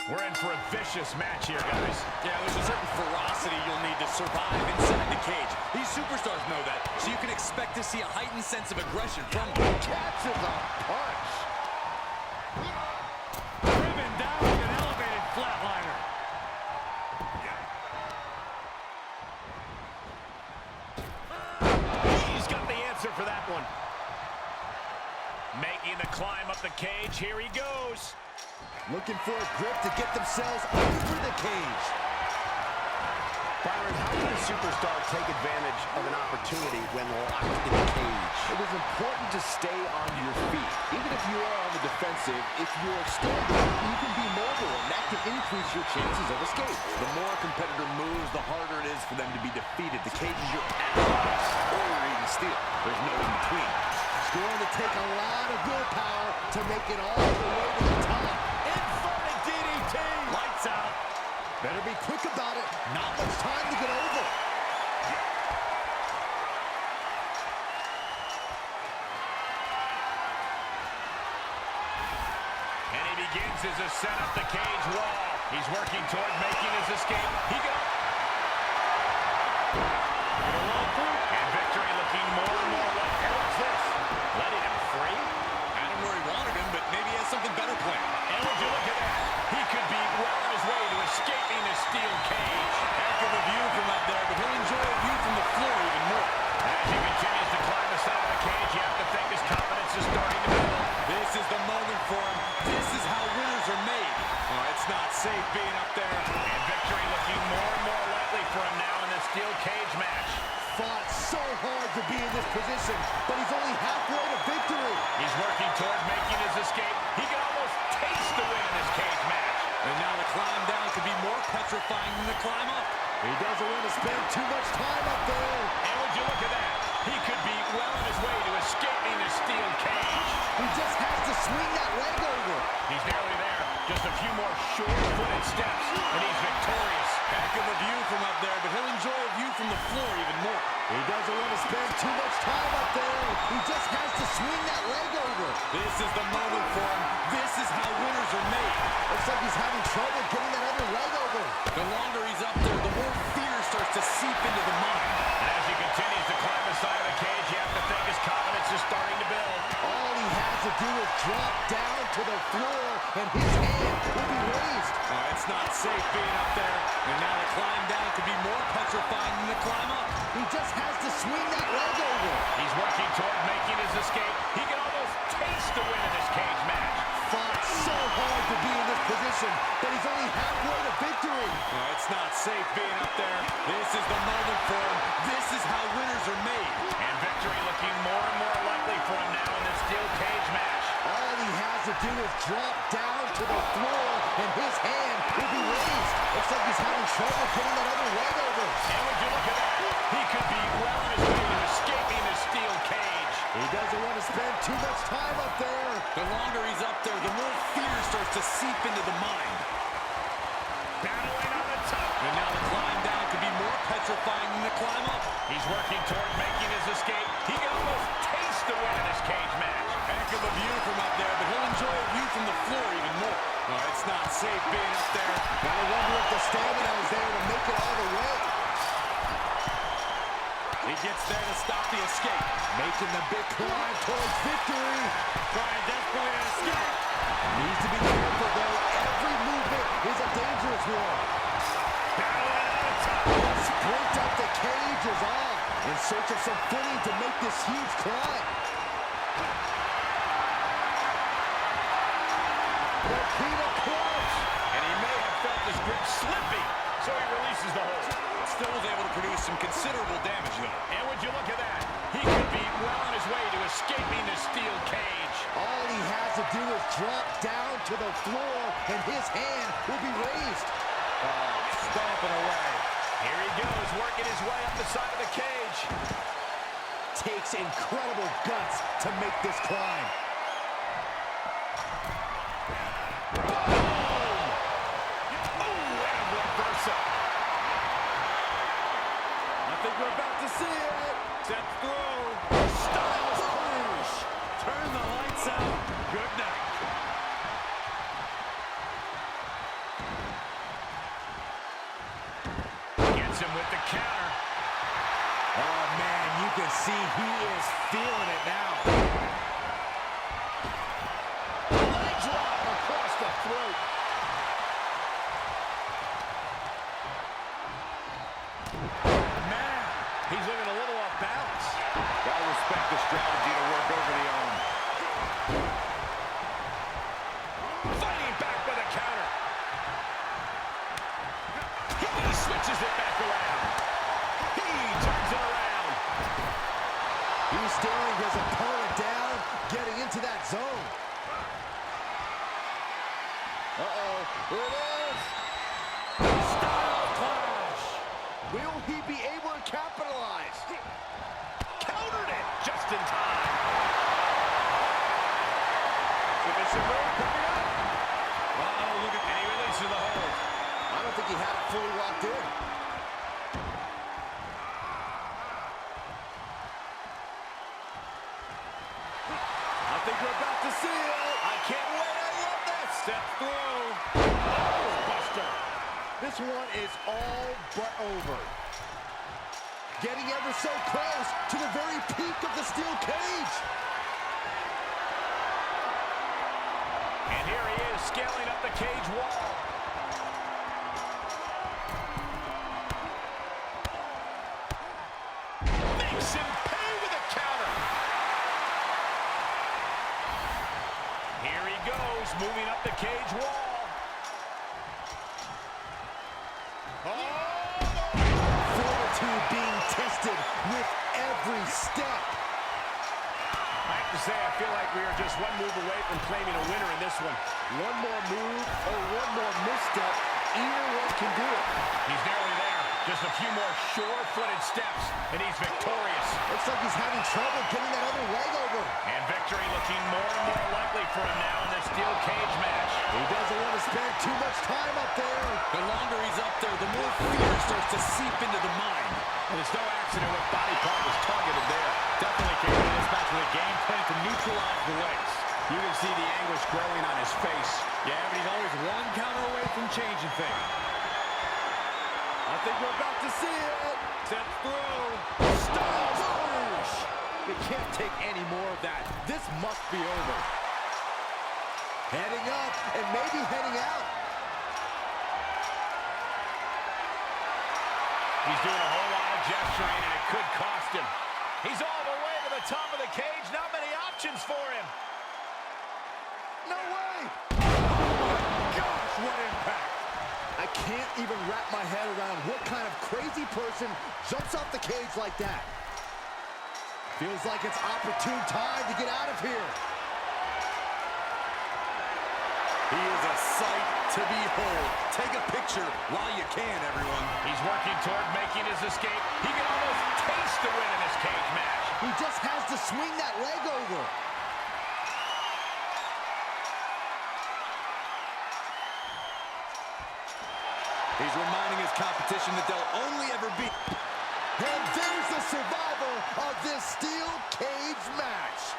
We're in for a vicious match here, guys. Yeah, there's a certain ferocity you'll need to survive inside the cage. These superstars know that, so you can expect to see a heightened sense of aggression from them. Catches a punch. Driven down with an elevated flatliner. He's got the answer for that one. Making the climb up the cage. Here he goes. Looking for a grip to get themselves over the cage. Byron, how can a superstar take advantage of an opportunity when locked in the cage? It is important to stay on your feet. Even if you are on the defensive, if you are standing, you can be mobile, and that can increase your chances of escape. The more a competitor moves, the harder it is for them to be defeated. The cage is your allies, or you're eating steel. There's no in between. It's going to take a lot of willpower to make it all the way to the top. Inverted DDT. Lights out. Better be quick about it. Not much time to get over. And he begins his ascent up the cage wall. He's working toward making his escape. He goes. And victory looking more and more like. What's this? Letting him free? Had him where he wanted him, but maybe he has something better planned. And would you look at that? He could be well on his way to escaping the steel cage. Heck of a view from up there, but he'll enjoy a view from the floor even more. As he continues to climb the side of the cage, you have to think his confidence is starting to build. This is the moment for him. This is how winners are made. Oh, it's not safe being up there. And victory looking more and more likely for him now in this steel cage match. Fought so hard to be in this position, but he's only halfway to victory. He's working toward making his escape. He can almost taste the win in this cage match. And now the climb down could be more petrifying than the climb up. He doesn't want to spend too much time up there. And would you look at that? He could be well on his way to escaping the steel cage. He just has to swing that leg over. He's nearly there. Just a few more sure-footed steps, and he's victorious. Heck of a view from up there, but he'll enjoy a view from the floor even more. He doesn't want to spend too much time up there. He just has to swing that leg over. This is the moment for him. This is how winners are made. Looks like he's having trouble getting that other leg over. The longer he's up there, the more fear starts to seep into the mind. And as he continues to climb the side of the cage, you have to think his confidence is starting to build. All he has to do is drop down to the floor, and his hand will be raised. Oh, it's not safe being up there. And now the climb down could be more petrifying than the climb up. He just has to swing that leg over. He's working toward making his escape. He can almost taste the win in this cage match. Fought so hard to be in this position, but he's only halfway to victory. Oh, it's not safe being up there. This is the moment for him. This is how winners are made. And victory looking more and more likely for him now in this steel cage match. All he has to do is drop down to the floor, and his hand will be raised. Looks like he's having trouble getting that other leg over. And would you look at that? He could be well on his way to escaping the steel cage. He doesn't want to spend too much time up there. The longer he's up there, the more fear starts to seep into the mind. Battling on the top. And now the climb down could be more petrifying than the climb up. He's working toward making his escape. He can almost taste the win in this cage match. Heck of a view from up there, but he'll enjoy a view from the floor even more. Oh, it's not safe being up there. Gotta wonder if the stamina is there to make it all the way. He gets there to stop the escape. Making the big climb towards victory. Trying desperately to escape. Needs to be careful, though. Every movement is a dangerous one. Battling on the top. The sprint up the cage is on. In search of some footing to make this huge climb. The Pita Clutch. And he may have felt his grip slipping, so he releases the hold. Still was able to produce some considerable damage, though. And would you look at that? He could be well on his way to escaping the steel cage. All he has to do is drop down to the floor, and his hand will be raised. Stomping away. Here he goes, working his way up the side of the cage. Takes incredible guts to make this climb. I think we're about to see it. Set throw. Styles push. Turn the lights out. Good night. him with the counter. Oh, man, you can see he is feeling it now. Leg drop across the throat. Man, he's looking a little off balance. Gotta respect the strategy to work over the arm. Fighting back with a counter. He switches it back around. He turns it around. He's staring his opponent down, getting into that zone. Uh-oh, here it is. Style clash. Will he be able to capitalize? Countered it just in time. Submission move coming up. Uh-oh, look at, and he releases the hold. I don't think he had it fully locked in. I think we're about to see it. I can't wait. I love this. Step through. Oh, buster. This one is all but over. Getting ever so close to the very peak of the steel cage. And here he is, scaling up the cage wall. Makes him pay with a counter. Here he goes, moving up the cage wall. Fortitude being tested with every step. I have to say, I feel like we are just one move away from claiming a winner in this one. One more move or one more misstep, either one can do it. He's nearly there. Just a few more sure-footed steps, and he's victorious. Looks like he's having trouble getting that other leg over. And victory looking more and more likely for him now in this steel cage match. He doesn't want to spend too much time up there. The longer he's up there, the more fear starts to seep into the mind. And there's no accident what body part was targeted there. Definitely came into this match with a game plan to neutralize the legs. You can see the anguish growing on his face. Yeah, but he's always one counter away from changing things. I think we're about to see it. Step through. Style push. They can't take any more of that. This must be over. Heading up and maybe heading out. He's doing a whole lot of gesturing, and it could cost him. He's all the way to the top of the cage. Not many options for him. No way. Gosh, what impact. I can't even wrap my head around what kind of crazy person jumps off the cage like that. Feels like it's opportune time to get out of here. He is a sight to behold. Take a picture while you can, everyone. He's working toward making his escape. He can almost taste the win in this cage match. He just has to swing that leg over. He's reminding his competition that they'll only ever be. And there's the survivor of this steel cage match.